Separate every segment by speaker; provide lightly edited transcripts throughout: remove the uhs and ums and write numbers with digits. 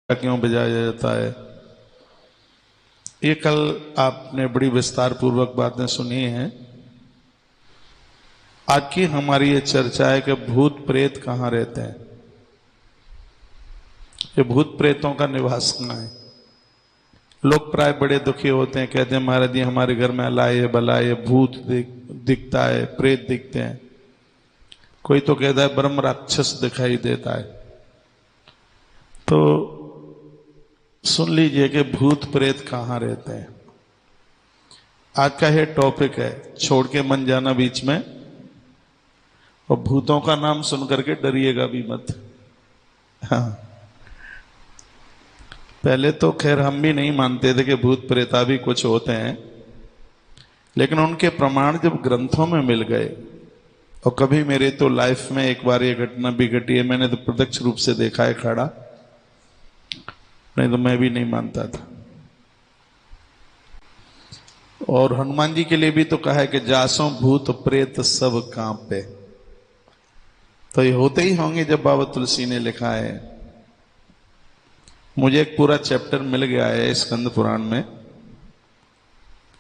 Speaker 1: क्यों बजाया जाता है। ये कल आपने बड़ी विस्तार पूर्वक बातें सुनी हैं। आज की हमारी ये चर्चा है कि भूत प्रेत कहाँ रहते हैं, ये भूत प्रेतों का निवास कहाँ है। लोग प्राय बड़े दुखी होते हैं, कहते हैं महाराज जी हमारे घर में अलाए बलाए भूत दिखता है, प्रेत दिखते हैं। कोई तो कहता है ब्रह्म राक्षस दिखाई देता है। तो सुन लीजिए कि भूत प्रेत कहाँ रहते हैं। आज का ये टॉपिक है, छोड़ के मन जाना बीच में, और भूतों का नाम सुनकर के डरिएगा भी मत। हाँ, पहले तो खैर हम भी नहीं मानते थे कि भूत प्रेता भी कुछ होते हैं, लेकिन उनके प्रमाण जब ग्रंथों में मिल गए, और कभी मेरे तो लाइफ में एक बार ये घटना भी घटी है, मैंने तो प्रत्यक्ष रूप से देखा है खड़ा, नहीं तो मैं भी नहीं मानता था। और हनुमान जी के लिए भी तो कहा है कि जासों भूत प्रेत सब कांपे। तो ये होते ही होंगे जब बाबा तुलसी ने लिखा है। मुझे एक पूरा चैप्टर मिल गया है स्कंद पुराण में,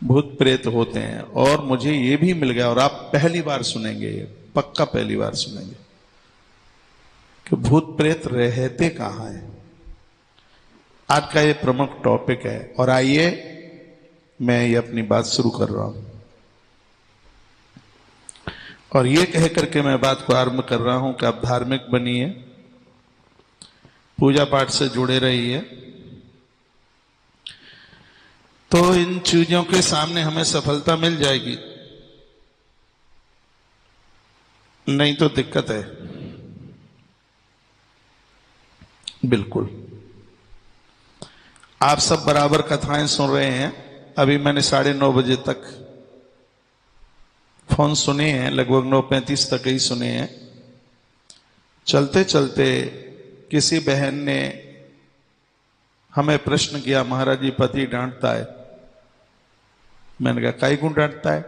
Speaker 1: भूत प्रेत होते हैं। और मुझे ये भी मिल गया, और आप पहली बार सुनेंगे, ये पक्का पहली बार सुनेंगे कि भूत प्रेत रहते कहां हैं। आज का ये प्रमुख टॉपिक है। और आइए मैं ये अपनी बात शुरू कर रहा हूं, और ये कह करके मैं बात को आरंभ कर रहा हूं कि आप धार्मिक बनिए, पूजा पाठ से जुड़े रहिए, तो इन चीजों के सामने हमें सफलता मिल जाएगी, नहीं तो दिक्कत है। बिल्कुल आप सब बराबर कथाएं सुन रहे हैं। अभी मैंने 9:30 बजे तक फोन सुने हैं, लगभग 9:35 तक ही सुने हैं। चलते चलते किसी बहन ने हमें प्रश्न किया, महाराज जी पति डांटता है। मैंने कहा काहे क्यों डांटता है?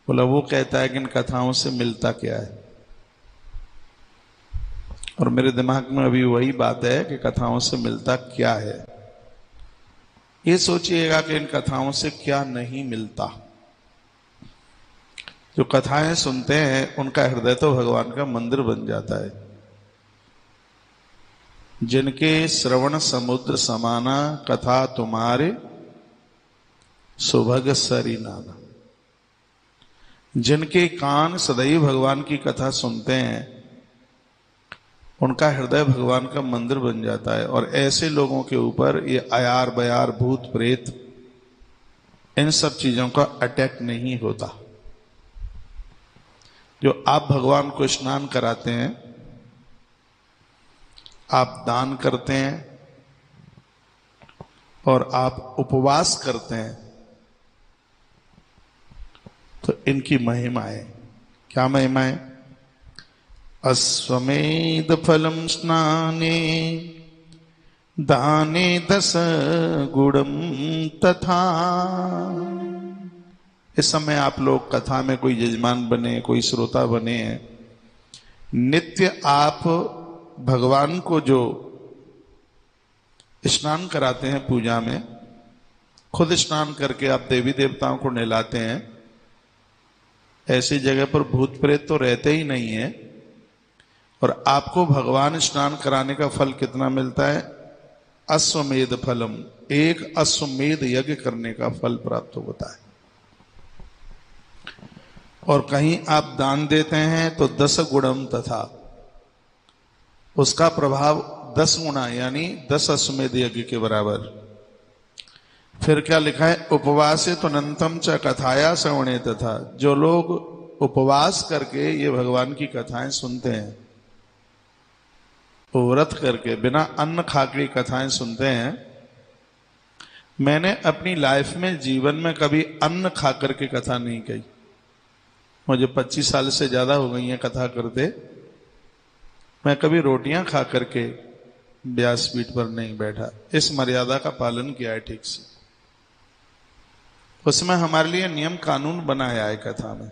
Speaker 1: बोला वो कहता है कि इन कथाओं से मिलता क्या है। और मेरे दिमाग में अभी वही बात है कि कथाओं से मिलता क्या है। ये सोचिएगा कि इन कथाओं से क्या नहीं मिलता। जो कथाएं सुनते हैं उनका हृदय तो भगवान का मंदिर बन जाता है। जिनके श्रवण समुद्र समाना कथा तुम्हारे सुभग सरी नाना। जिनके कान सदैव भगवान की कथा सुनते हैं उनका हृदय भगवान का मंदिर बन जाता है। और ऐसे लोगों के ऊपर ये अयार बयार भूत प्रेत इन सब चीजों का अटैक नहीं होता। जो आप भगवान को स्नान कराते हैं, आप दान करते हैं, और आप उपवास करते हैं, तो इनकी महिमा है। क्या महिमा है? अश्वमेध फलम स्नाने दाने 10 गुणम तथा। इस समय आप लोग कथा में कोई यजमान बने, कोई श्रोता बने हैं, नित्य आप भगवान को जो स्नान कराते हैं पूजा में, खुद स्नान करके आप देवी देवताओं को नहलाते हैं। ऐसी जगह पर भूत प्रेत तो रहते ही नहीं है। और आपको भगवान स्नान कराने का फल कितना मिलता है? अश्वमेध फलम, एक अश्वमेध यज्ञ करने का फल प्राप्त होता है। और कहीं आप दान देते हैं तो 10 गुणम तथा, उसका प्रभाव 10 गुना यानी 10 अश्वमेध यज्ञ के बराबर। फिर क्या लिखा है? उपवासे तो अनंतम च कथाया श्रवणे तथा। जो लोग उपवास करके ये भगवान की कथाएं सुनते हैं, व्रत करके बिना अन्न खा के कथाएं सुनते हैं। मैंने अपनी लाइफ में जीवन में कभी अन्न खा करके कथा नहीं कही। मुझे 25 साल से ज्यादा हो गई है कथा करते। मैं कभी रोटियां खा करके व्यासपीठ पर नहीं बैठा। इस मर्यादा का पालन किया है ठीक से। उसमें हमारे लिए नियम कानून बनाया है कथा में,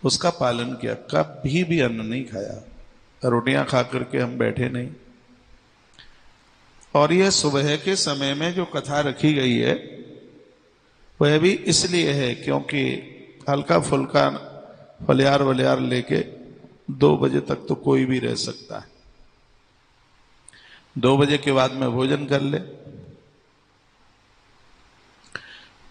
Speaker 1: उसका पालन किया। कभी भी अन्न नहीं खाया, रोटियां खा करके हम बैठे नहीं। और यह सुबह के समय में जो कथा रखी गई है वह भी इसलिए है क्योंकि हल्का फुल्का फलियार वलियार लेके 2 बजे तक तो कोई भी रह सकता है। 2 बजे के बाद में भोजन कर ले।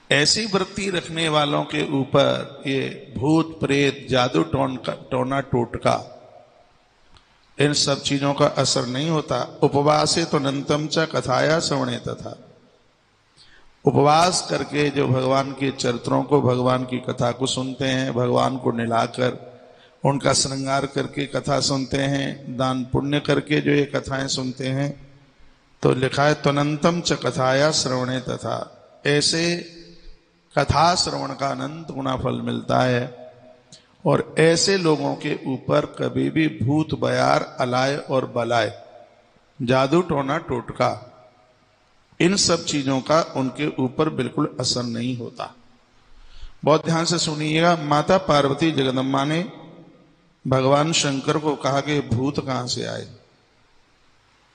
Speaker 1: ऐसी वृत्ति रखने वालों के ऊपर ये भूत प्रेत जादू टोना टोटका इन सब चीजों का असर नहीं होता। उपवासे तो नंतम च कथाया श्रवणे तथा, उपवास करके जो भगवान के चरित्रों को, भगवान की कथा को सुनते हैं, भगवान को निलाकर उनका श्रृंगार करके कथा सुनते हैं, दान पुण्य करके जो ये कथाएं सुनते हैं, तो लिखा है त्वनंतम च कथाया श्रवणे तथा, ऐसे कथा श्रवण का अनंत गुना फल मिलता है। और ऐसे लोगों के ऊपर कभी भी भूत बयार अलाय और बलाय जादू टोना टोटका इन सब चीजों का उनके ऊपर बिल्कुल असर नहीं होता। बहुत ध्यान से सुनिएगा। माता पार्वती जगदम्बा ने भगवान शंकर को कहा कि भूत कहां से आए,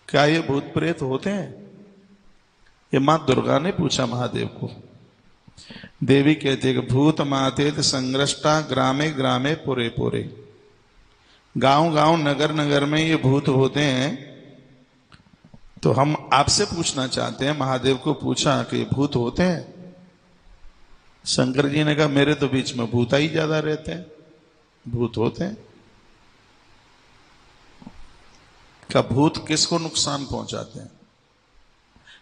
Speaker 1: क्या ये भूत प्रेत होते हैं? ये मां दुर्गा ने पूछा महादेव को। देवी कहते हैं कि भूत मातेत संग्रष्टा ग्रामे ग्रामे पुरे पुरे, गांव गांव नगर नगर में ये भूत होते हैं। तो हम आपसे पूछना चाहते हैं, महादेव को पूछा कि ये भूत होते हैं? शंकर जी ने कहा मेरे तो बीच में भूत ही ज्यादा रहते हैं, भूत होते हैं। क्या भूत किसको नुकसान पहुंचाते हैं?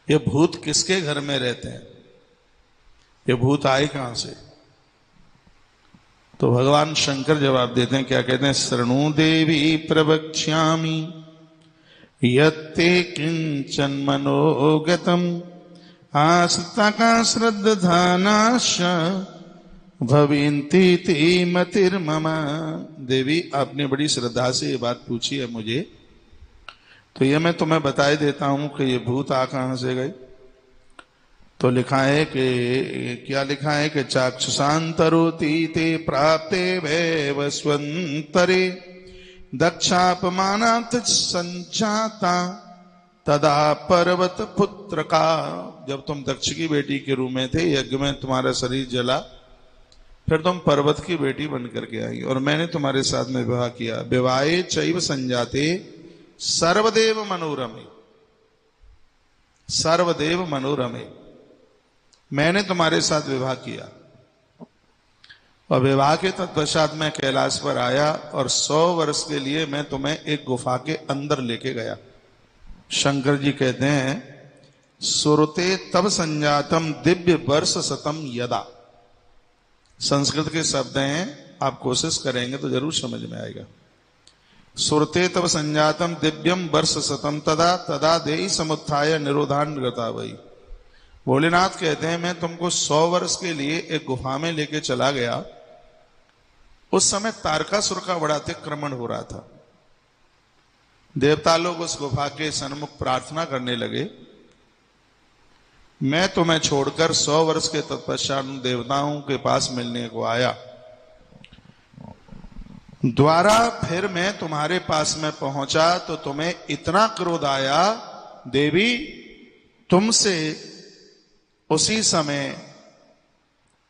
Speaker 1: ये भूत किसके घर में रहते हैं? ये भूत आए कहां से? तो भगवान शंकर जवाब देते हैं, क्या कहते हैं? शरणु देवी प्रवक्ष्यामि यत्ते किंचन मनोगतम आस्था का श्रद्धानाश भविंती ते मतिर्ममा। देवी आपने बड़ी श्रद्धा से ये बात पूछी है मुझे, तो ये मैं तुम्हें बताई देता हूं कि ये भूत आ कहां से गए। तो लिखा है कि क्या लिखा है कि चाक्षुषांतरोति ते प्राप्ते वैव स्वंतरे दक्षापमानात् संचाता तदा पर्वत पुत्र का। जब तुम दक्ष की बेटी के रूप में थे, यज्ञ में तुम्हारा शरीर जला, फिर तुम पर्वत की बेटी बन करके आई और मैंने तुम्हारे साथ में विवाह किया। विवाहे चैव संजाते सर्वदेव मनोरमे, सर्वदेव मनोरमे, मैंने तुम्हारे साथ विवाह किया। और विवाह के तत्पश्चात मैं कैलाश पर आया और 100 वर्ष के लिए मैं तुम्हें एक गुफा के अंदर लेके गया। शंकर जी कहते हैं सुरते तब संजातम दिव्य वर्ष शतम यदा। संस्कृत के शब्द हैं, आप कोशिश करेंगे तो जरूर समझ में आएगा। सुरते तब संजातम दिव्यम वर्ष शतम तदा तदा देहि समुत्थाय निरोधान गता वही। भोलेनाथ कहते हैं मैं तुमको 100 वर्ष के लिए एक गुफा में लेके चला गया। उस समय तारकासुर का बड़ा अतिक्रमण हो रहा था। देवता लोग उस गुफा के सन्मुख प्रार्थना करने लगे, मैं तुम्हें छोड़कर 100 वर्ष के तत्पश्चात देवताओं के पास मिलने को आया। द्वारा फिर मैं तुम्हारे पास में पहुंचा तो तुम्हें इतना क्रोध आया, देवी तुमसे उसी समय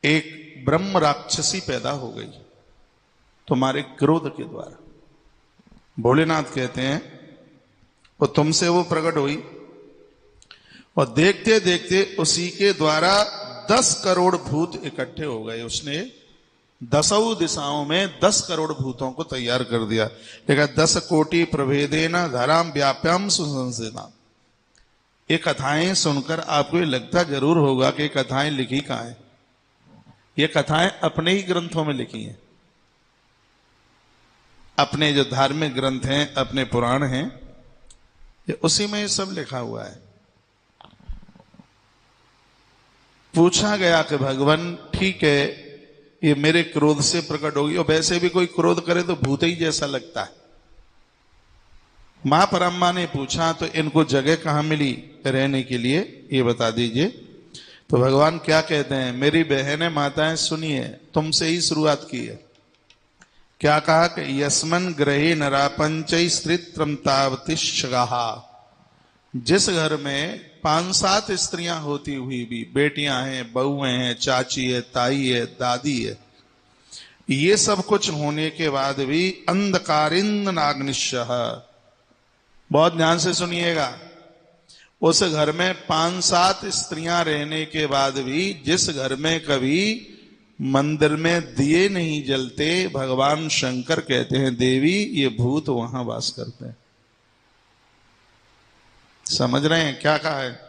Speaker 1: एक ब्रह्म राक्षसी पैदा हो गई तुम्हारे क्रोध के द्वारा। भोलेनाथ कहते हैं वो तुमसे वो प्रकट हुई और देखते देखते उसी के द्वारा 10 करोड़ भूत इकट्ठे हो गए। उसने 10 दिशाओं में 10 करोड़ भूतों को तैयार कर दिया। देखा 10 कोटि प्रभेदेना धराम व्याप्याम सुसंसेना। ये कथाएं सुनकर आपको ये लगता जरूर होगा कि कथाएं लिखी कहां है। ये कथाएं अपने ही ग्रंथों में लिखी हैं, अपने जो धार्मिक ग्रंथ हैं, अपने पुराण हैं, ये उसी में ये सब लिखा हुआ है। पूछा गया कि भगवान ठीक है ये मेरे क्रोध से प्रकट होगी, और वैसे भी कोई क्रोध करे तो भूत ही जैसा लगता है। मां परम्मा ने पूछा तो इनको जगह कहां मिली रहने के लिए, ये बता दीजिए। तो भगवान क्या कहते हैं, मेरी बहनें माताएं सुनिए, तुमसे ही शुरुआत की है। क्या कहा कि यस्मन ग्रहे नरापंचै स्त्रीत्रम तावतिश्चगाहा। जिस घर में 5-7 स्त्रियां होती हुई भी, बेटियां हैं, बहुएं हैं, चाची है, ताई है, दादी है, ये सब कुछ होने के बाद भी अंधकारिंद नाग्निश्य, बहुत ध्यान से सुनिएगा, उस घर में 5-7 स्त्रियां रहने के बाद भी जिस घर में कभी मंदिर में दिए नहीं जलते, भगवान शंकर कहते हैं देवी ये भूत वहां वास करते हैं। समझ रहे हैं क्या कहा है?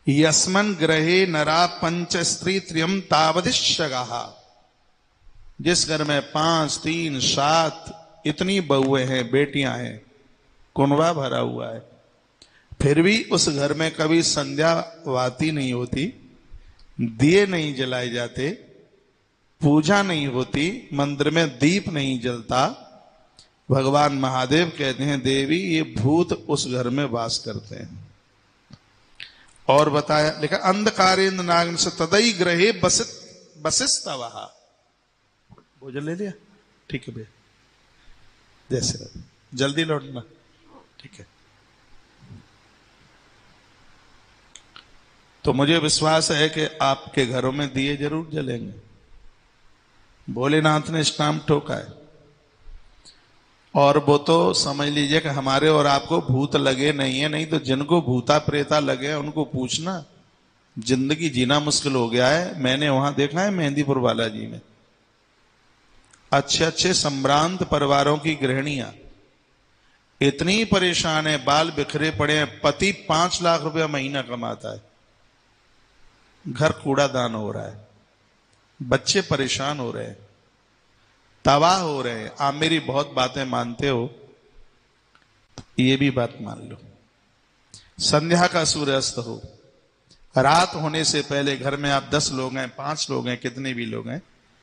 Speaker 1: यस्मन ग्रहे नरा पंच स्त्री त्रियम तावदिश्यगाहा, जिस घर में 5, 3, 7 इतनी बहुएं हैं, बेटियां हैं, कुनबा भरा हुआ है, फिर भी उस घर में कभी संध्या वाती नहीं होती, दिए नहीं जलाए जाते, पूजा नहीं होती, मंदिर में दीप नहीं जलता, भगवान महादेव कहते हैं देवी ये भूत उस घर में वास करते हैं। और बताया, लिखा अंधकारेंद्र नाग से तदई ग्रहे बसिस्तवहा। भोजन ले लिया? ठीक है भैया, जैसे जल्दी लौटना, ठीक है। तो मुझे विश्वास है कि आपके घरों में दिए जरूर जलेंगे। भोलेनाथ ने स्टाम्प ठोका है, और वो तो समझ लीजिए कि हमारे और आपको भूत लगे नहीं है, नहीं तो जिनको भूता प्रेता लगे हैं उनको पूछना, जिंदगी जीना मुश्किल हो गया है। मैंने वहां देखा है मेहंदीपुर बालाजी में अच्छे अच्छे संभ्रांत परिवारों की गृहिणियां इतनी परेशान है, बाल बिखरे पड़े हैं, पति 5 लाख रुपया महीना कमाता है, घर कूड़ादान हो रहा है, बच्चे परेशान हो रहे हैं, तबाह हो रहे हैं। आप मेरी बहुत बातें मानते हो, ये भी बात मान लो। संध्या का सूर्यास्त हो, रात होने से पहले घर में आप 10 लोग हैं, 5 लोग हैं, कितने भी लोग हैं,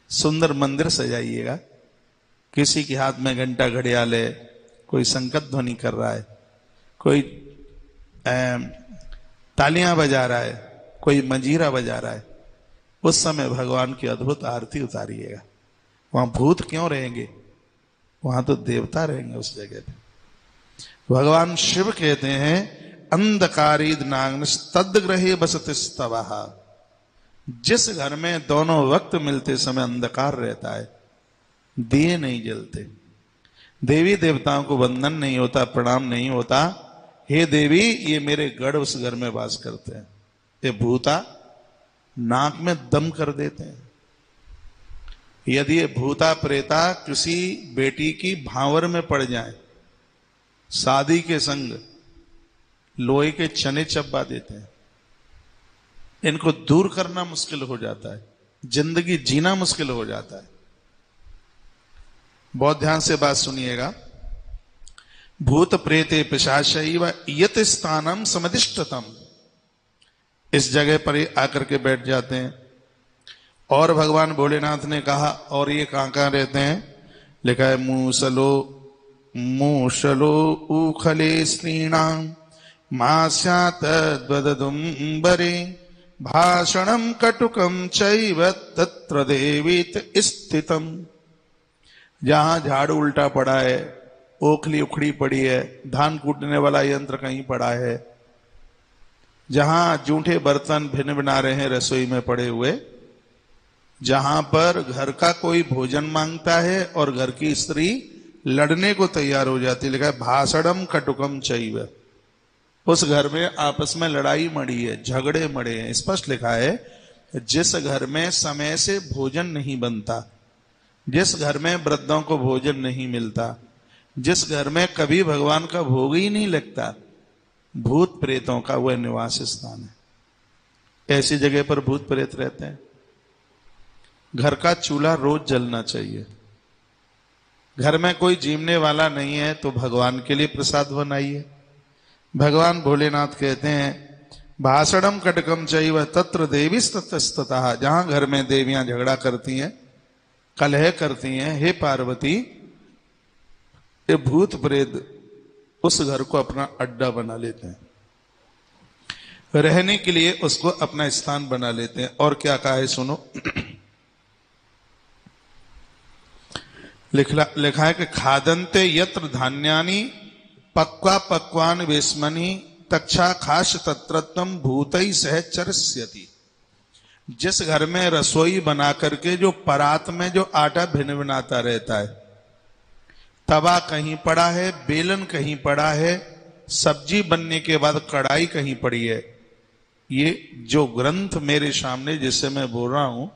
Speaker 1: सुंदर मंदिर सजाइएगा। किसी के हाथ में घंटा घड़ियाल है, कोई संकट ध्वनि कर रहा है, कोई तालियां बजा रहा है, कोई मंजीरा बजा रहा है, उस समय भगवान की अद्भुत आरती उतारिएगा। वहां भूत क्यों रहेंगे? वहां तो देवता रहेंगे उस जगह पे। भगवान शिव कहते हैं अंधकारिद नाग्न तद्ग्रहे बसतिस्तवहा, जिस घर में दोनों वक्त मिलते समय अंधकार रहता है, दिए नहीं जलते, देवी देवताओं को वंदन नहीं होता, प्रणाम नहीं होता, हे देवी ये मेरे गढ़ उस घर में वास करते हैं, ये भूता नाक में दम कर देते हैं। यदि ये भूता प्रेता किसी बेटी की भांवर में पड़ जाए, शादी के संग लोहे के चने चबा देते हैं, इनको दूर करना मुश्किल हो जाता है, जिंदगी जीना मुश्किल हो जाता है। बहुत ध्यान से बात सुनिएगा। भूत प्रेते पिशाचैव यत स्थानम समदिष्टतम, इस जगह पर ही आकर के बैठ जाते हैं। और भगवान भोलेनाथ ने कहा, और ये कहां रहते हैं? लिखा है मूषलो उखले स्त्रीणाम मास्यात द्वदुम्बरे भाषणम कटुकम चैव तत्र देवीत स्थितम। जहां झाड़ू उल्टा पड़ा है, ओखली उखड़ी पड़ी है, धान कूटने वाला यंत्र कहीं पड़ा है, जहां जूठे बर्तन भिन्न बना रहे हैं रसोई में पड़े हुए, जहां पर घर का कोई भोजन मांगता है और घर की स्त्री लड़ने को तैयार हो जाती है, लिखा है भाषणम कटुकम चैव, उस घर में आपस में लड़ाई मड़ी है, झगड़े मड़े हैं। स्पष्ट लिखा है जिस घर में समय से भोजन नहीं बनता, जिस घर में वृद्धों को भोजन नहीं मिलता, जिस घर में कभी भगवान का भोग ही नहीं लगता, भूत प्रेतों का वह निवास स्थान है। ऐसी जगह पर भूत प्रेत रहते हैं। घर का चूल्हा रोज जलना चाहिए। घर में कोई जीवने वाला नहीं है तो भगवान के लिए प्रसाद बनाइए। भगवान भोलेनाथ कहते हैं भाषणम कटकम चैव तत्र देवी ततस्ततः, जहां घर में देवियां झगड़ा करती हैं, कलह करती हैं, हे पार्वती, ये भूत प्रेत उस घर को अपना अड्डा बना लेते हैं, रहने के लिए उसको अपना स्थान बना लेते हैं। और क्या कहा है सुनो, लिखा है कि खादन्ते यत्र धान्यानि पक्वा पक्वान वेस्मनि तक्षा खास तत्रत्वम भूतई सह चरस्यति। जिस घर में रसोई बना करके जो परात में जो आटा भिन भिनाता रहता है, तवा कहीं पड़ा है, बेलन कहीं पड़ा है, सब्जी बनने के बाद कढ़ाई कहीं पड़ी है, ये जो ग्रंथ मेरे सामने जिससे मैं बोल रहा हूं,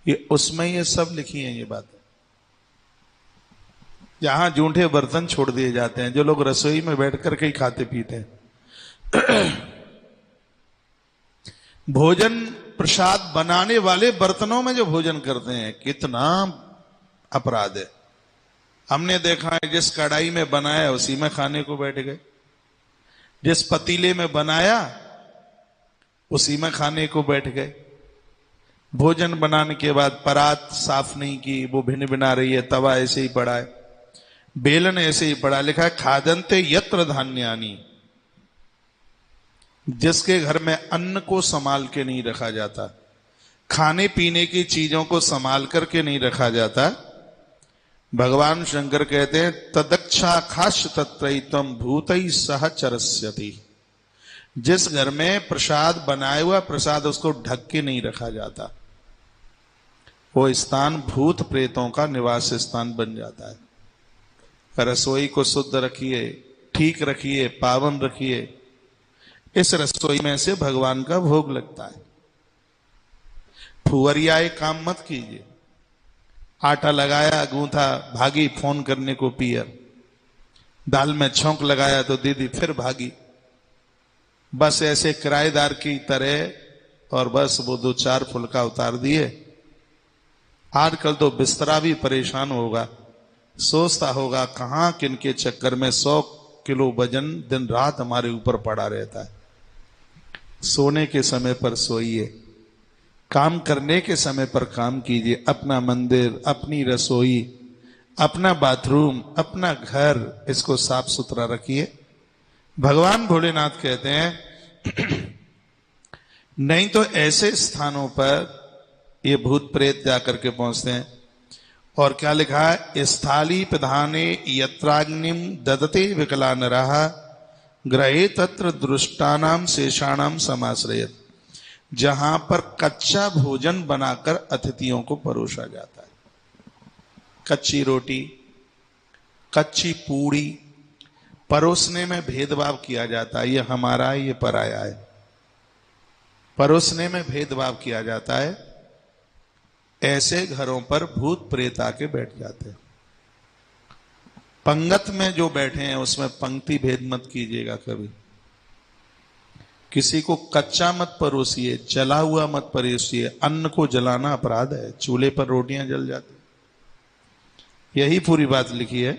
Speaker 1: ये उसमें ये सब लिखी है ये बातें। जहां जूठे बर्तन छोड़ दिए जाते हैं, जो लोग रसोई में बैठ करके ही खाते पीते हैं। भोजन प्रसाद बनाने वाले बर्तनों में जो भोजन करते हैं, कितना अपराध है। हमने देखा है जिस कढ़ाई में बनाया उसी में खाने को बैठ गए, जिस पतीले में बनाया उसी में खाने को बैठ गए। भोजन बनाने के बाद परात साफ नहीं की, वो भिन भिना रही है, तवा ऐसे ही पड़ा है, बेलन ऐसे ही पड़ा। लिखा है खादंते यत्र धान्यानि। जिसके घर में अन्न को संभाल के नहीं रखा जाता, खाने पीने की चीजों को संभाल करके नहीं रखा जाता, भगवान शंकर कहते हैं तदक्षा खाश तत्रैतम भूतई सह चरस्यति। जिस घर में प्रसाद बनाया हुआ प्रसाद उसको ढक के नहीं रखा जाता, वो स्थान भूत प्रेतों का निवास स्थान बन जाता है। रसोई को शुद्ध रखिए, ठीक रखिए, पावन रखिए। इस रसोई में से भगवान का भोग लगता है। फुवरियाए काम मत कीजिए। आटा लगाया, गूंथा, भागी फोन करने को पियर। दाल में छौंक लगाया तो दीदी फिर भागी। बस ऐसे किराएदार की तरह, और बस वो 2-4 फुलका उतार दिए। आजकल तो बिस्तरा भी परेशान होगा, सोचता होगा कहां किनके चक्कर में 100 किलो वजन दिन रात हमारे ऊपर पड़ा रहता है। सोने के समय पर सोइए, काम करने के समय पर काम कीजिए। अपना मंदिर, अपनी रसोई, अपना बाथरूम, अपना घर, इसको साफ सुथरा रखिए। भगवान भोलेनाथ कहते हैं नहीं तो ऐसे स्थानों पर ये भूत प्रेत जाकर के पहुंचते हैं। और क्या लिखा है, स्थाली प्रधाने यत्राग्निम ददते विकला नरः ग्रहे तत्र दृष्टानाम शेषाणाम समाश्रयत। जहां पर कच्चा भोजन बनाकर अतिथियों को परोसा जाता है, कच्ची रोटी, कच्ची पूड़ी, परोसने में भेदभाव किया जाता है। ये हमारा है, ये पराया है। परोसने में भेदभाव किया जाता है। ऐसे घरों पर भूत प्रेत आके बैठ जाते हैं। पंगत में जो बैठे हैं उसमें पंक्ति भेद मत कीजिएगा कभी। किसी को कच्चा मत परोसिए, जला हुआ मत परोसिए। अन्न को जलाना अपराध है। चूल्हे पर रोटियां जल जाती, यही पूरी बात लिखी है।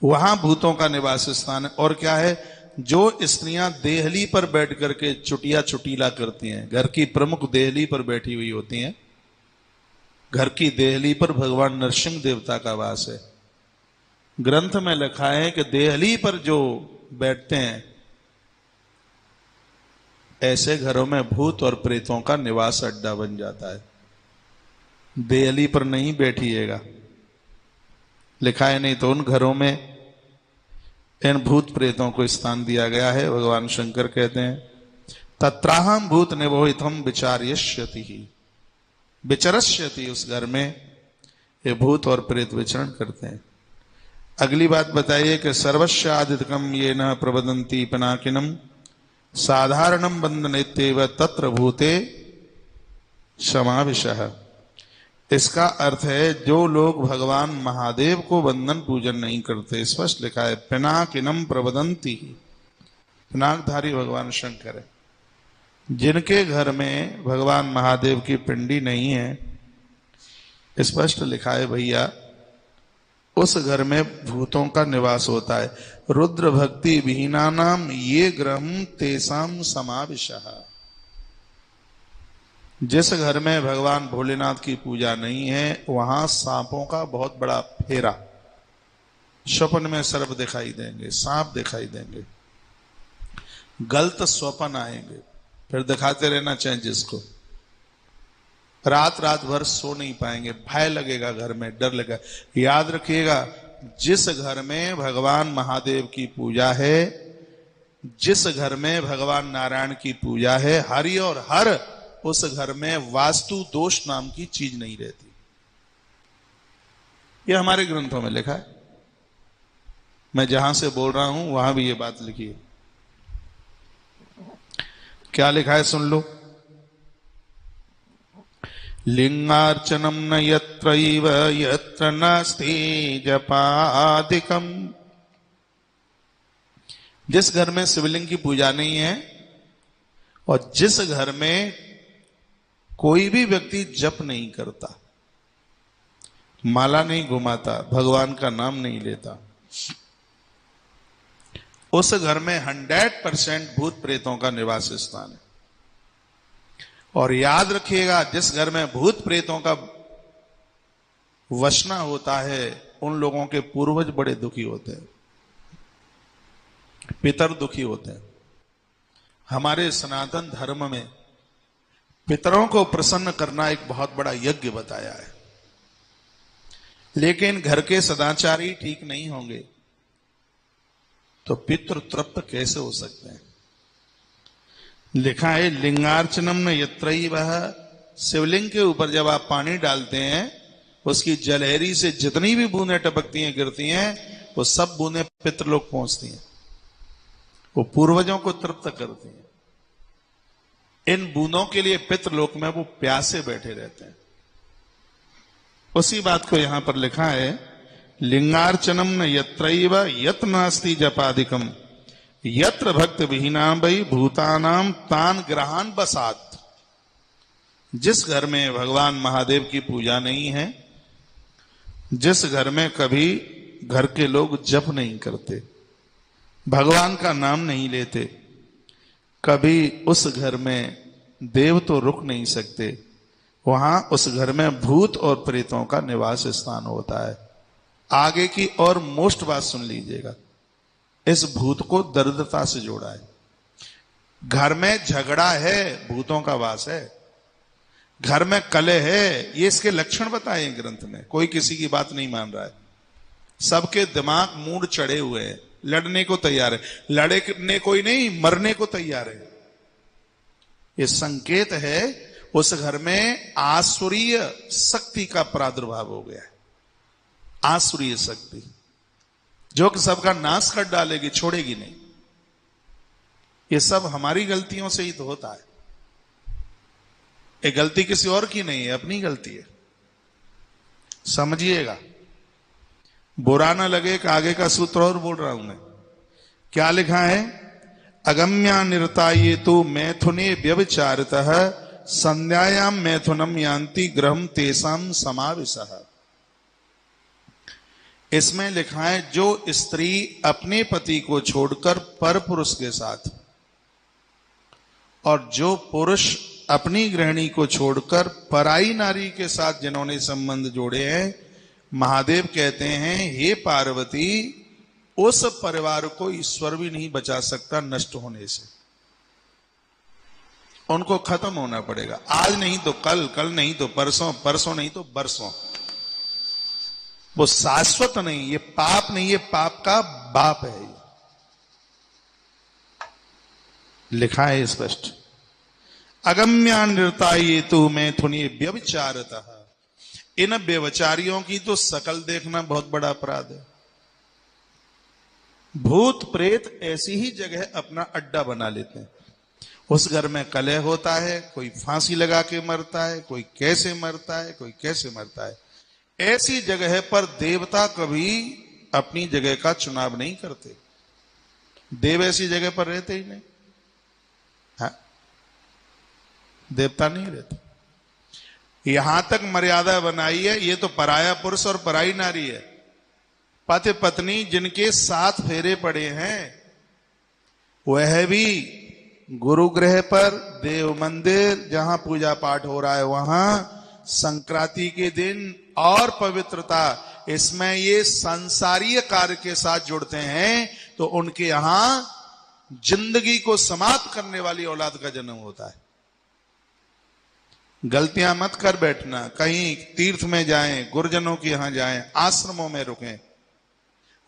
Speaker 1: वहां भूतों का निवास स्थान है। और क्या है, जो स्त्रियां देहली पर बैठ करके चुटिया चुटीला करती हैं, घर की प्रमुख देहली पर बैठी हुई होती हैं। घर की देहली पर भगवान नरसिंह देवता का वास है। ग्रंथ में लिखा है कि देहली पर जो बैठते हैं, ऐसे घरों में भूत और प्रेतों का निवास अड्डा बन जाता है। देहली पर नहीं बैठिएगा, लिखा है, नहीं तो उन घरों में इन भूत प्रेतों को स्थान दिया गया है। भगवान शंकर कहते हैं तत्राहम भूत निवोहितम विचार्यष्यति ही विचरष्यति। उस घर में ये भूत और प्रेत विचरण करते हैं। अगली बात बताइए कि सर्वस्यादिकम ये न प्रवदंती पिनाकिनम साधारणम बंधनेत्येव तत्र भूते समाविशः। इसका अर्थ है जो लोग भगवान महादेव को वंदन पूजन नहीं करते, स्पष्ट लिखा है पिनाकिनम प्रवदंती। पिनाकधारी भगवान शंकर है। जिनके घर में भगवान महादेव की पिंडी नहीं है, स्पष्ट लिखा है भैया, उस घर में भूतों का निवास होता है। रुद्र भक्ति विहीनानाम ये ग्रहम तेसाम समाविशः। जिस घर में भगवान भोलेनाथ की पूजा नहीं है, वहां सांपों का बहुत बड़ा फेरा। स्वप्न में सर्प दिखाई देंगे, सांप दिखाई देंगे, गलत स्वप्न आएंगे, फिर दिखाते रहना चाहे जिसको। रात रात भर सो नहीं पाएंगे, भय लगेगा, घर में डर लगेगा। याद रखिएगा, जिस घर में भगवान महादेव की पूजा है, जिस घर में भगवान नारायण की पूजा है, हरि और हर, उस घर में वास्तु दोष नाम की चीज नहीं रहती। यह हमारे ग्रंथों में लिखा है। मैं जहां से बोल रहा हूं वहां भी ये बात लिखी है। क्या लिखा है सुन लो। लिंगार्चनम न यत्रैव यत्र नास्ति जपादिकम। जिस घर में शिवलिंग की पूजा नहीं है और जिस घर में कोई भी व्यक्ति जप नहीं करता, माला नहीं घुमाता, भगवान का नाम नहीं लेता, उस घर में 100% भूत प्रेतों का निवास स्थान है। और याद रखिएगा, जिस घर में भूत प्रेतों का वसना होता है, उन लोगों के पूर्वज बड़े दुखी होते हैं, पितर दुखी होते हैं। हमारे सनातन धर्म में पितरों को प्रसन्न करना एक बहुत बड़ा यज्ञ बताया है। लेकिन घर के सदाचारी ठीक नहीं होंगे तो पितृ तृप्त कैसे हो सकते हैं। लिखा है लिंगार्चनम न यत्रैव। शिवलिंग के ऊपर जब आप पानी डालते हैं, उसकी जलहरी से जितनी भी बूंदें टपकती हैं, गिरती हैं, वो सब बूंदें पितृलोक पहुंचती हैं, वो पूर्वजों को तृप्त करती हैं। इन बूंदों के लिए पितृलोक में वो प्यासे बैठे रहते हैं। उसी बात को यहां पर लिखा है, लिंगार्चनम न यत्रैव यत् नास्ति जपादिकम यत्र भक्त विहीनाम वै भूतानाम तान ग्रहान बसात। जिस घर में भगवान महादेव की पूजा नहीं है, जिस घर में कभी घर के लोग जप नहीं करते, भगवान का नाम नहीं लेते, कभी उस घर में देव तो रुक नहीं सकते, वहां उस घर में भूत और प्रेतों का निवास स्थान होता है। आगे की और मोस्ट बात सुन लीजिएगा। इस भूत को दरिद्रता से जोड़ा है। घर में झगड़ा है, भूतों का वास है। घर में कलह है, ये इसके लक्षण बताए ग्रंथ में। कोई किसी की बात नहीं मान रहा है, सबके दिमाग मूड चढ़े हुए हैं, लड़ने को तैयार है। लड़ने कोई नहीं, मरने को तैयार है। ये संकेत है उस घर में आसुरीय शक्ति का प्रादुर्भाव हो गया है। आसुरीय शक्ति जो कि सबका नाश कर डालेगी, छोड़ेगी नहीं। ये सब हमारी गलतियों से ही तो होता है। ये गलती किसी और की नहीं है, अपनी गलती है, समझिएगा। बुरा ना लगे कि आगे का सूत्र और बोल रहा हूं मैं। क्या लिखा है, अगम्या निरताये तो मैथुने व्यभिचारितः संध्यायाम मैथुनम यान्ति गृहम तेषाम समाविशः। इसमें लिखा है, जो स्त्री अपने पति को छोड़कर पर पुरुष के साथ, और जो पुरुष अपनी गृहिणी को छोड़कर पराई नारी के साथ जिन्होंने संबंध जोड़े हैं, महादेव कहते हैं, हे पार्वती, उस परिवार को ईश्वर भी नहीं बचा सकता नष्ट होने से। उनको खत्म होना पड़ेगा। आज नहीं तो कल, कल नहीं तो परसों, परसों नहीं तो बरसों। वो शाश्वत नहीं। ये पाप नहीं, ये पाप का बाप है। लिखा है स्पष्ट, अगम्या नृताये तु मैथुने व्यभिचारतः। इन व्यभिचारियों की तो शकल देखना बहुत बड़ा अपराध है। भूत प्रेत ऐसी ही जगह अपना अड्डा बना लेते हैं। उस घर में कलह होता है, कोई फांसी लगा के मरता है, कोई कैसे मरता है, कोई कैसे मरता है। ऐसी जगह पर देवता कभी अपनी जगह का चुनाव नहीं करते। देव ऐसी जगह पर रहते ही नहीं। हाँ? देवता नहीं रहते। यहां तक मर्यादा बनाई है, ये तो पराया पुरुष और पराई नारी है। पति पत्नी जिनके 7 फेरे पड़े हैं, वह भी गुरुगृह पर, देव मंदिर जहां पूजा पाठ हो रहा है वहां, संक्रांति के दिन और पवित्रता, इसमें ये संसारीय कार्य के साथ जुड़ते हैं, तो उनके यहां जिंदगी को समाप्त करने वाली औलाद का जन्म होता है। गलतियां मत कर बैठना। कहीं तीर्थ में जाएं, गुरुजनों के यहां जाएं, आश्रमों में रुकें,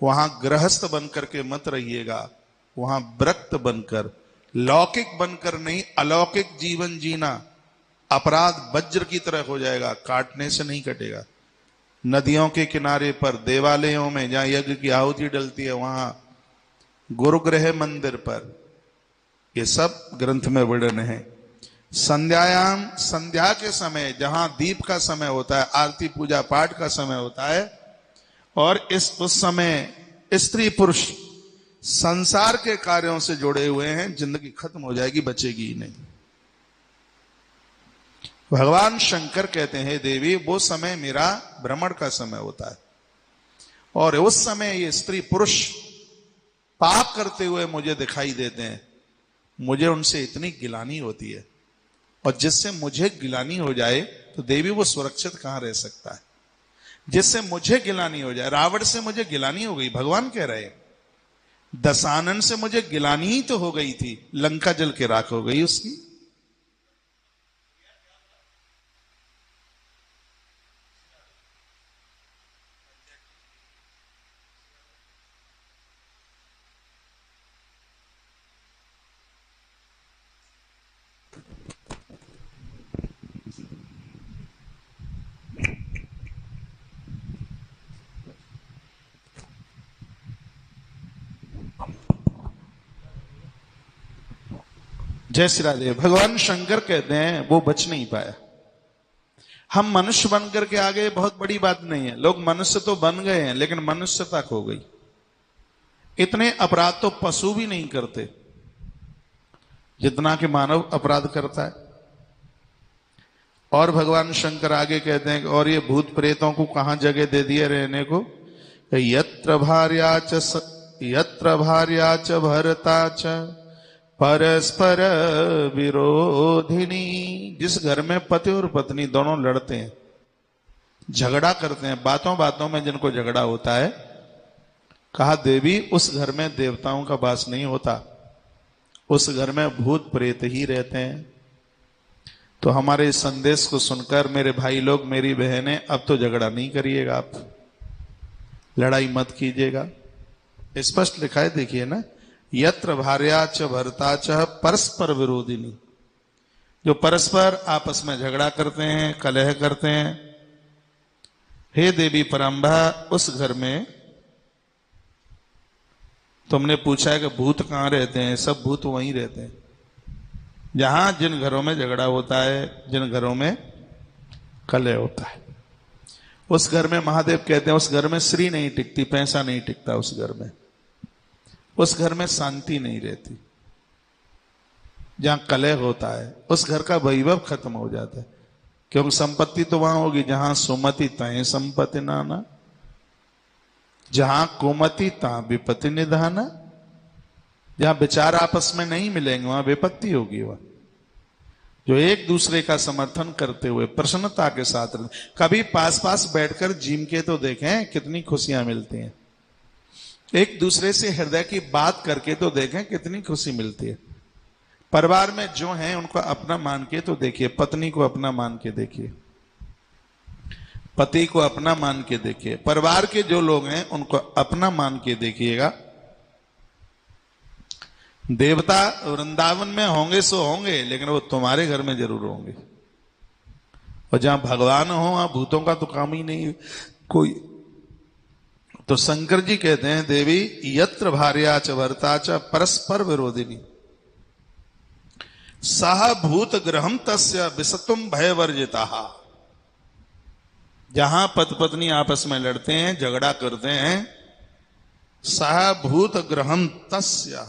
Speaker 1: वहां गृहस्थ बन करके मत रहिएगा। वहां विरक्त बनकर, लौकिक बनकर नहीं, अलौकिक जीवन जीना। अपराध वज्र की तरह हो जाएगा, काटने से नहीं कटेगा। नदियों के किनारे पर, देवालयों में जहां यज्ञ की आहुति डलती है, वहां गुरुग्रह मंदिर पर, ये सब ग्रंथ में वर्णन है। संध्यायाम, संध्या के समय जहां दीप का समय होता है, आरती पूजा पाठ का समय होता है, और उस समय स्त्री पुरुष संसार के कार्यों से जुड़े हुए हैं, जिंदगी खत्म हो जाएगी, बचेगी ही नहीं। भगवान शंकर कहते हैं, देवी वो समय मेरा भ्रमण का समय होता है, और उस समय ये स्त्री पुरुष पाप करते हुए मुझे दिखाई देते हैं। मुझे उनसे इतनी गिलानी होती है, और जिससे मुझे गिलानी हो जाए तो देवी वो सुरक्षित कहां रह सकता है। जिससे मुझे गिलानी हो जाए, रावण से मुझे गिलानी हो गई, भगवान कह रहे हैं, दशानन से मुझे गिलानी ही तो हो गई थी, लंका जल के राख हो गई उसकी। जय श्री राधे। भगवान शंकर कहते हैं वो बच नहीं पाया। हम मनुष्य बनकर के आ गए, बहुत बड़ी बात नहीं है। लोग मनुष्य तो बन गए हैं, लेकिन मनुष्यता खो गई। इतने अपराध तो पशु भी नहीं करते जितना कि मानव अपराध करता है। और भगवान शंकर आगे कहते हैं, और ये भूत प्रेतों को कहां जगह दे दिए रहने को, यत्र भार्या च भरता च परस्पर विरोधिनी। जिस घर में पति और पत्नी दोनों लड़ते हैं, झगड़ा करते हैं, बातों बातों में जिनको झगड़ा होता है, कहा देवी उस घर में देवताओं का वास नहीं होता, उस घर में भूत प्रेत ही रहते हैं। तो हमारे इस संदेश को सुनकर मेरे भाई लोग, मेरी बहनें, अब तो झगड़ा नहीं करिएगा, आप लड़ाई मत कीजिएगा। स्पष्ट लिखा है, देखिए ना, यत्र भार्या च भर्ता च परस्पर विरोधिनी। जो परस्पर आपस में झगड़ा करते हैं, कलह करते हैं। हे देवी परम्भा, उस घर में तुमने पूछा है कि भूत कहां रहते हैं, सब भूत वहीं रहते हैं। जहां जिन घरों में झगड़ा होता है, जिन घरों में कलह होता है, उस घर में महादेव कहते हैं उस घर में श्री नहीं टिकती, पैसा नहीं टिकता, उस घर में, उस घर में शांति नहीं रहती। जहां कलह होता है उस घर का वैभव खत्म हो जाता है। क्योंकि संपत्ति तो वहां होगी जहां सुमति तय संपत्ति नाना, जहां कुमति तहां विपत्ति निधाना। जहां विचार आपस में नहीं मिलेंगे वहां विपत्ति होगी। वह जो एक दूसरे का समर्थन करते हुए प्रसन्नता के साथ, कभी पास पास बैठकर जिम के तो देखें कितनी खुशियां मिलती हैं। एक दूसरे से हृदय की बात करके तो देखें कितनी खुशी मिलती है। परिवार में जो हैं उनको अपना मान के तो देखिए, पत्नी को अपना मान के देखिए, पति को अपना मान के देखिए, परिवार के जो लोग हैं उनको अपना मान के देखिएगा। देवता वृंदावन में होंगे सो होंगे, लेकिन वो तुम्हारे घर में जरूर होंगे। और जहां भगवान हो वहां भूतों का तो काम ही नहीं कोई। तो शंकर जी कहते हैं, देवी यत्र भार्या च भर्ता च परस्पर विरोधिनी सह भूत ग्रहम तस्य विसतुम भय वर्जिता। जहां पति पत्नी आपस में लड़ते हैं, झगड़ा करते हैं, सह भूत ग्रहम तस्य,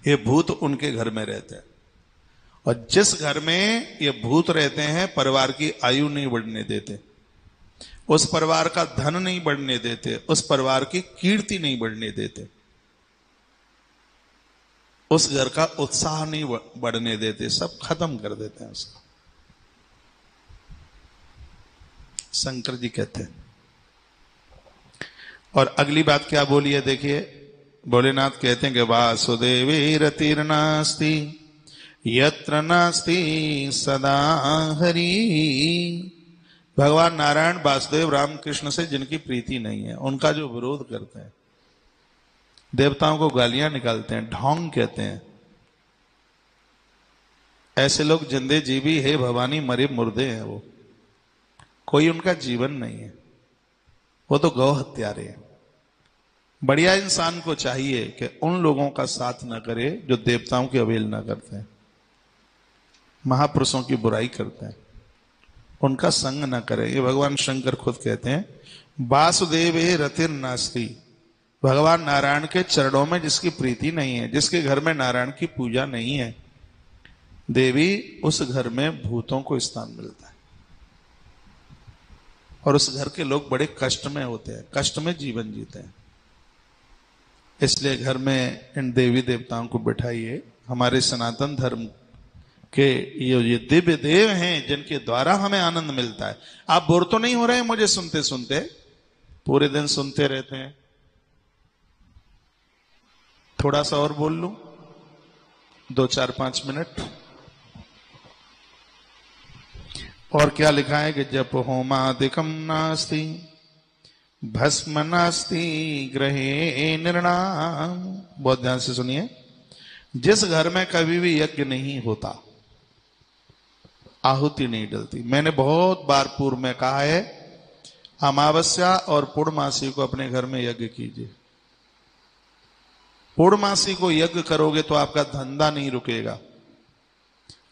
Speaker 1: ये भूत उनके घर में रहते हैं। और जिस घर में ये भूत रहते हैं, परिवार की आयु नहीं बढ़ने देते, उस परिवार का धन नहीं बढ़ने देते, उस परिवार की कीर्ति नहीं बढ़ने देते, उस घर का उत्साह नहीं बढ़ने देते, सब खत्म कर देते हैं उसको। शंकर जी कहते हैं। और अगली बात क्या बोली है देखिए, भोलेनाथ कहते हैं कि वासुदेवे रतिर्नास्ति यत्र नास्ति सदा हरि। भगवान नारायण वासुदेव रामकृष्ण से जिनकी प्रीति नहीं है, उनका जो विरोध करते हैं, देवताओं को गालियां निकालते हैं, ढोंग कहते हैं। ऐसे लोग जिंदे जीवी हे भवानी मरे मुर्दे हैं, वो कोई उनका जीवन नहीं है, वो तो गौ हत्यारे हैं। बढ़िया इंसान को चाहिए कि उन लोगों का साथ न करे जो देवताओं की अवहेलना करते हैं, महापुरुषों की बुराई करते हैं, उनका संग न करे। ये भगवान शंकर खुद कहते हैं, वासुदेवे रतिर नास्ति। भगवान नारायण के चरणों में जिसकी प्रीति नहीं है, जिसके घर में नारायण की पूजा नहीं है, देवी उस घर में भूतों को स्थान मिलता है और उस घर के लोग बड़े कष्ट में होते हैं, कष्ट में जीवन जीते हैं। इसलिए घर में इन देवी देवताओं को बिठाइए। हमारे सनातन धर्म के ये दिव्य देव हैं जिनके द्वारा हमें आनंद मिलता है। आप बोर तो नहीं हो रहे हैं मुझे सुनते सुनते? पूरे दिन सुनते रहते हैं। थोड़ा सा और बोल लूं, 2-4-5 मिनट और। क्या लिखा है कि जप होमादिकम नास्ति भस्म नास्ति गृहे निर्णाम। बहुत ध्यान से सुनिए। जिस घर में कभी भी यज्ञ नहीं होता, आहुति नहीं डलती। मैंने बहुत बार पूर्व में कहा है, अमावस्या और पूर्णमासी को अपने घर में यज्ञ कीजिए। पूर्णमासी को यज्ञ करोगे तो आपका धंधा नहीं रुकेगा,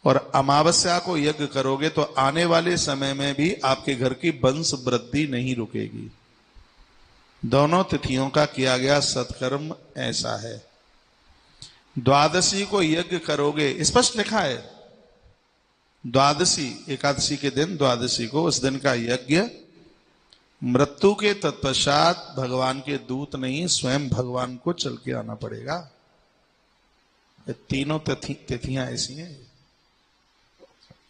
Speaker 1: और अमावस्या को यज्ञ करोगे तो आने वाले समय में भी आपके घर की वंश वृद्धि नहीं रुकेगी। दोनों तिथियों का किया गया सत्कर्म ऐसा है। द्वादशी को यज्ञ करोगे, स्पष्ट लिखा है, द्वादशी एकादशी के दिन, द्वादशी को, उस दिन का यज्ञ मृत्यु के तत्पश्चात भगवान के दूत नहीं, स्वयं भगवान को चल के आना पड़ेगा। ये तीनों तिथियां ऐसी हैं।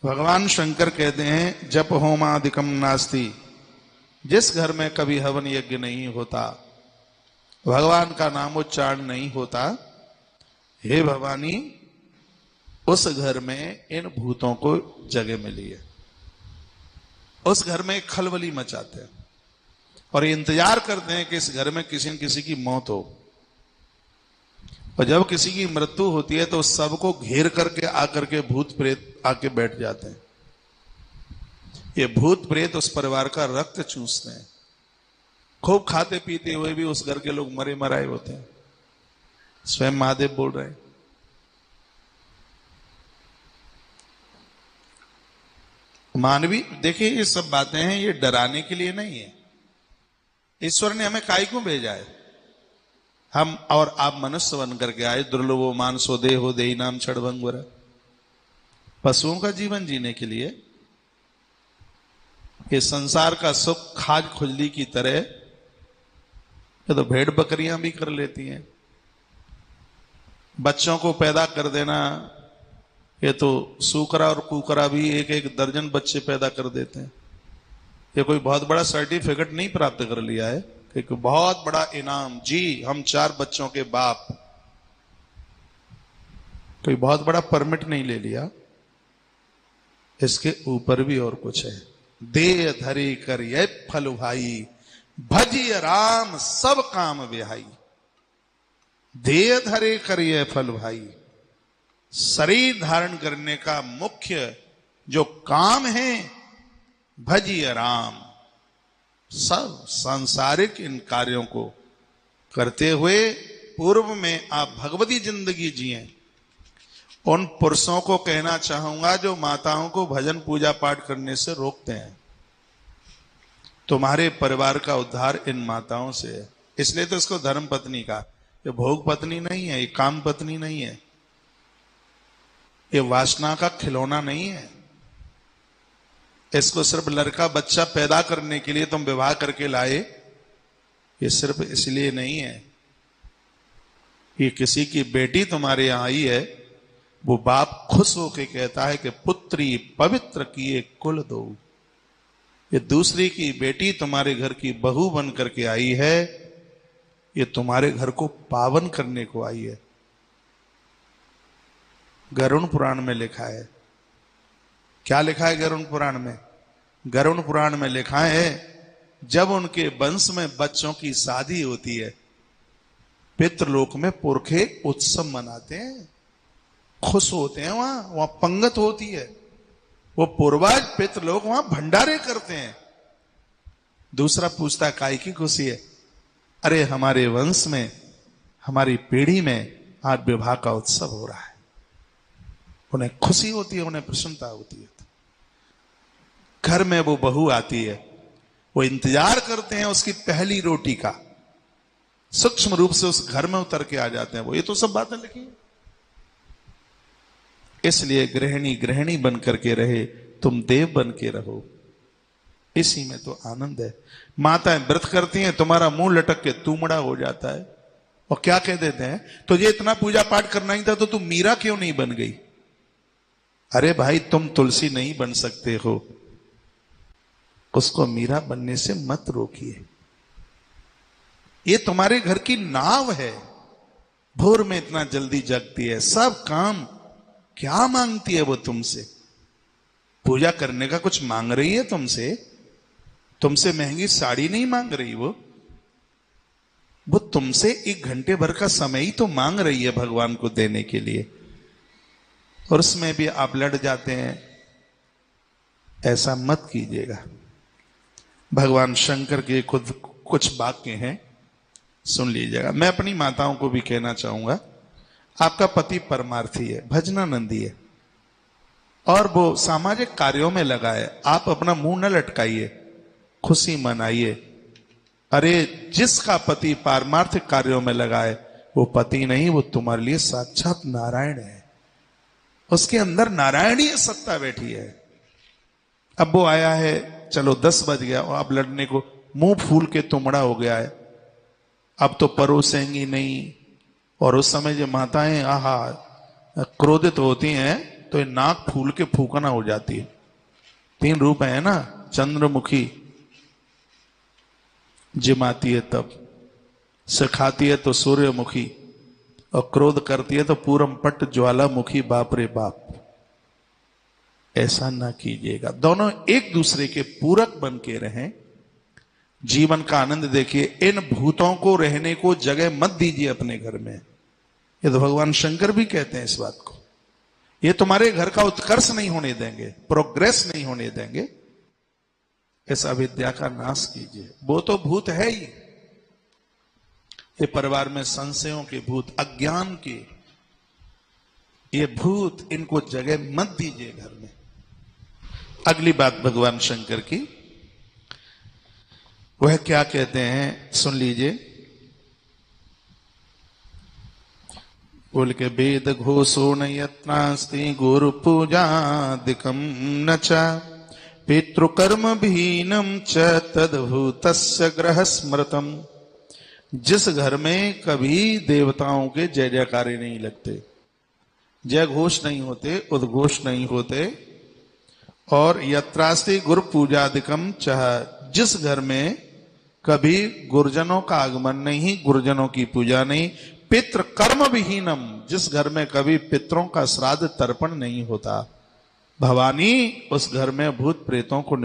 Speaker 1: भगवान शंकर कहते हैं, जप होमादिकम नास्ति। जिस घर में कभी हवन यज्ञ नहीं होता, भगवान का नामोच्चारण नहीं होता, हे भवानी उस घर में इन भूतों को जगह मिली है। उस घर में खलबली मचाते हैं और इंतजार करते हैं कि इस घर में किसी न किसी की मौत हो। और जब किसी की मृत्यु होती है तो सबको घेर करके आकर के भूत प्रेत आके बैठ जाते हैं। ये भूत प्रेत उस परिवार का रक्त चूसते हैं। खूब खाते पीते हुए भी उस घर के लोग मरे मराए होते हैं। स्वयं महादेव बोल रहे हैं। मानवी, देखिए ये सब बातें हैं, ये डराने के लिए नहीं है। ईश्वर ने हमें काहे को भेजा है? हम और आप मनुष्य बन करके आए। दुर्लभो मानसो देहो देहि नाम छड़भंगुर। पशुओं का जीवन जीने के लिए। ये संसार का सुख खाज खुजली की तरह ये तो भेड़ बकरियां भी कर लेती हैं। बच्चों को पैदा कर देना, ये तो सूकरा और कुकरा भी 1-1 दर्जन बच्चे पैदा कर देते हैं। ये कोई बहुत बड़ा सर्टिफिकेट नहीं प्राप्त कर लिया है, एक बहुत बड़ा इनाम, जी हम 4 बच्चों के बाप, कोई बहुत बड़ा परमिट नहीं ले लिया। इसके ऊपर भी और कुछ है। दे धरे कर ये फल भाई, भजिय राम सब काम विहाई। दे धरे कर ये फल भाई, शरीर धारण करने का मुख्य जो काम है, भजिय राम। सब सांसारिक इन कार्यों को करते हुए पूर्व में आप भगवती जिंदगी जिए। उन पुरुषों को कहना चाहूंगा जो माताओं को भजन पूजा पाठ करने से रोकते हैं, तुम्हारे परिवार का उद्धार इन माताओं से है। इसलिए तो इसको धर्म पत्नी का, ये भोग पत्नी नहीं है, ये काम पत्नी नहीं है, ये वासना का खिलौना नहीं है। इसको सिर्फ लड़का बच्चा पैदा करने के लिए तुम विवाह करके लाए, ये सिर्फ इसलिए नहीं है। ये किसी की बेटी तुम्हारे यहां आई है, वो बाप खुश होके कहता है कि पुत्री पवित्र किए कुल दो। ये दूसरी की बेटी तुम्हारे घर की बहू बन करके आई है, ये तुम्हारे घर को पावन करने को आई है। गरुड़ पुराण में लिखा है। क्या लिखा है गरुड़ पुराण में? गरुड़ पुराण में लिखा है, जब उनके वंश में बच्चों की शादी होती है पितृलोक में पुरखे उत्सव मनाते हैं, खुश होते हैं, वहां पंगत होती है, वो पूर्वज पितृलोक वहां भंडारे करते हैं। दूसरा पूछता काय की खुशी है? अरे हमारे वंश में, हमारी पीढ़ी में आज विवाह का उत्सव हो रहा है। उन्हें खुशी होती है, उन्हें प्रसन्नता होती है। घर में वो बहू आती है, वो इंतजार करते हैं उसकी पहली रोटी का, सूक्ष्म रूप से उस घर में उतर के आ जाते हैं वो। ये तो सब बातें लिखी है। इसलिए गृहिणी गृहिणी बन करके रहे, तुम देव बन के रहो, इसी में तो आनंद है। माताएं व्रत करती हैं, तुम्हारा मुंह लटक के तूमड़ा हो जाता है, और क्या कह देते हैं, तुझे इतना पूजा पाठ करना ही था तो तू मीरा क्यों नहीं बन गई? अरे भाई, तुम तुलसी नहीं बन सकते हो, उसको मीरा बनने से मत रोकिए। ये तुम्हारे घर की नाव है, भोर में इतना जल्दी जगती है, सब काम क्या मांगती है वो तुमसे? पूजा करने का कुछ मांग रही है तुमसे? तुमसे महंगी साड़ी नहीं मांग रही वो तुमसे 1 घंटे भर का समय ही तो मांग रही है भगवान को देने के लिए, और उसमें भी आप लड़ जाते हैं। ऐसा मत कीजिएगा। भगवान शंकर के खुद कुछ वाक्य हैं, सुन लीजिएगा। मैं अपनी माताओं को भी कहना चाहूंगा, आपका पति परमार्थी है, भजनानंदी है, और वो सामाजिक कार्यों में लगा है। आप अपना मुंह न लटकाइए, खुशी मनाइए। अरे जिसका पति पारमार्थिक कार्यों में लगा है, वो पति नहीं, वो तुम्हारे लिए साक्षात नारायण है। उसके अंदर नारायणीय सत्ता बैठी है। अब वो आया है, चलो 10 बज गया और अब लड़ने को मुंह फूल के तुमड़ा हो गया है, अब तो परोसेंगी नहीं। और उस समय जो माताएं आहा क्रोधित होती हैं तो ये नाक फूल के फूकना हो जाती है। 3 रूप है ना, चंद्रमुखी जिमाती है तब, सिखाती है तो सूर्यमुखी, और क्रोध करती है तो पूरम पट ज्वालामुखी। बाप रे बाप, ऐसा ना कीजिएगा। दोनों एक दूसरे के पूरक बन के रहें, जीवन का आनंद देखिए। इन भूतों को रहने को जगह मत दीजिए अपने घर में। ये तो भगवान शंकर भी कहते हैं इस बात को। ये तुम्हारे घर का उत्कर्ष नहीं होने देंगे, प्रोग्रेस नहीं होने देंगे। इस अविद्या का नाश कीजिए। वो तो भूत है ही, ये परिवार में संशयों के भूत, अज्ञान के ये भूत, इनको जगह मत दीजिए घर में। अगली बात भगवान शंकर की, वह क्या कहते हैं, सुन लीजिए। बोल के वेद घोषो न यत्नास्ति गुरु पूजादिकम न च पितृकर्म भीनम च तद्भूतस्य ग्रह स्मृतम। जिस घर में कभी देवताओं के जय जयकारे नहीं लगते, जय घोष नहीं होते, उद्घोष नहीं होते, और यत्रास्ति गुरु पूजादिकम चाह, जिस घर में कभी गुरुजनों का आगमन नहीं, गुरुजनों की पूजा नहीं, पितृ कर्म विहीनम, जिस घर में कभी पितरों का श्राद्ध तर्पण नहीं होता, भवानी उस घर में भूत प्रेतों को